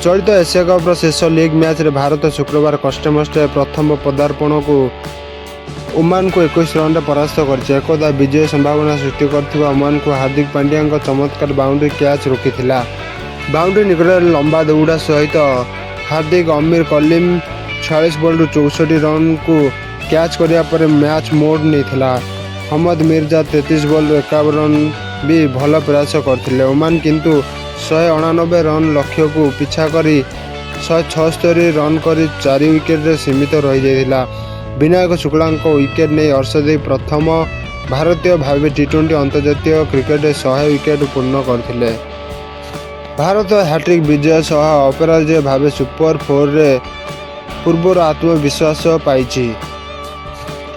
चलित एशिया कप्र शेष league match रे भारत शुक्रवार कष्टमष्टे प्रथम पदार्पण को ओमान को 21 रन परास्त कर एकदा विजय संभावना सृष्टि कर ओमान को हार्दिक पांड्या चमत्कार बाउंड्री कैच रोकीथिला। बाउंड्री निकट लंबा दौड़ा सहित हार्दिक अमीर कलीम 46 बॉल 64 रन को कैच करिया पर मैच मोड नहीं थिला। हमद मिर्जा 33 बॉल 51 रन भी भल प्रयास करथिले। ओमान किंतु 199 रन लक्ष्य को पिछा करी 176 रन करी 4 विकेट रे सीमित रही जाइथिला। विनायक शुक्ला विकेट नहीं अर्शदीप प्रथम भारतीय भावे टी20 अंतर्जातीय क्रिकेट 100 विकेट पूर्ण करथिले। भारत हैट्रिक विजय सह अपराजय भावे सुपर 4 रे पूर्वर आत्मविश्वास पाइछि।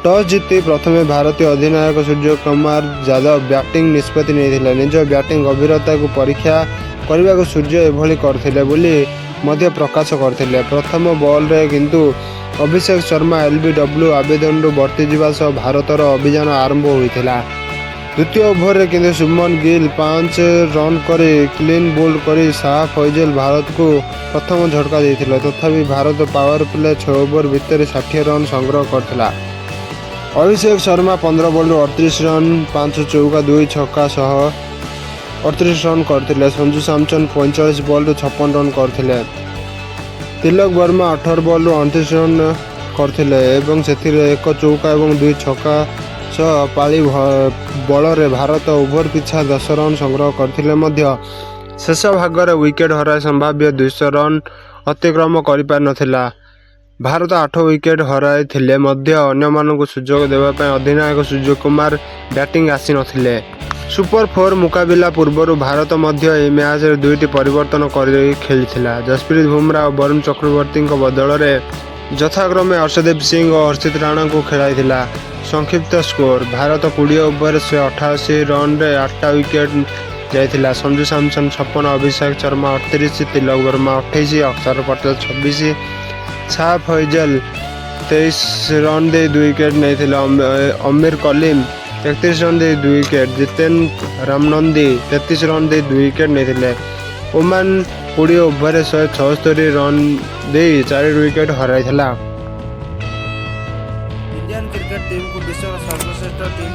टॉस जीति प्रथमे भारतीय अधिनायक सूर्य कुमार यादव बैटिंग निष्पत्ति नहीं निज बैटिंग गभीरता को परीक्षा करने को सूर्य एभली करथिले बोली मध्य प्रकाश करथिले। प्रथम बॉल रे किंतु अभिषेक शर्मा एलबीडब्ल्यू आवेदन बर्ती जावा सह भारतर अभियान आरंभ होइथिला। द्वितीय ओभर रे किंतु शुभमन गिल 5 रन करे क्लीन बोल्ड करी शाह फैजल भारत को प्रथम झटका देथिले। तथापि भारत पावर प्ले 6 ओभर भितर 60 रन संग्रह करथिला। अभिषेक शर्मा 15 बॉल 38 रन 5 चौका 2 छक्का सह 38 रन करथिले। संजू सैमसन 45 बॉल 56 रन करथिले। तिलक वर्मा 18 बॉल 29 रन करथिले एवं सेथिरे एक चौका एवं 2 छक्का सह पाली बल रे भारत ओभर पिछा 10 रन संग्रह करथिले मध्य शेष भाग रे विकेट हराय संभाव्य 200 रन अतिक्रम करि पार नथिला। भारत 8 विकेट हराई थिले मध्य अन्य मानक सुजोग देवा पय अधिनायक सूर्य कुमार बैटिंग आसी नथिले। सुपर 4 मुकाबिला पूर्वर भारत मध्य ए मैच रे दुईटी परिवर्तन कर खेलिथिला। जसप्रीत बुमराह और वरुण चक्रवर्ती बदल रे यथाक्रमे अर्शदीप सिंह और हर्षित राणा को खेलाइथिला। संक्षिप्त स्कोर भारत 20 ओवर 188 रन रे 8टा विकेट जाइथिला। संजू सैमसन 56, अभिषेक शर्मा 38, तिलक वर्मा 28, अक्षर पटेल 26, शाह फैजल 23 रन दे 2 विकेट नहीं। अमीर कलीम 33 रन दे 2 विकेट। जितेन रामनंदी 33 रन दे 2 विकेट नहीं। ओमान 20 ओवर 176 रन दे 4 विकेट हराइथिला। इंडियन क्रिकेट टीम को विश्व सर्वश्रेष्ठ टीम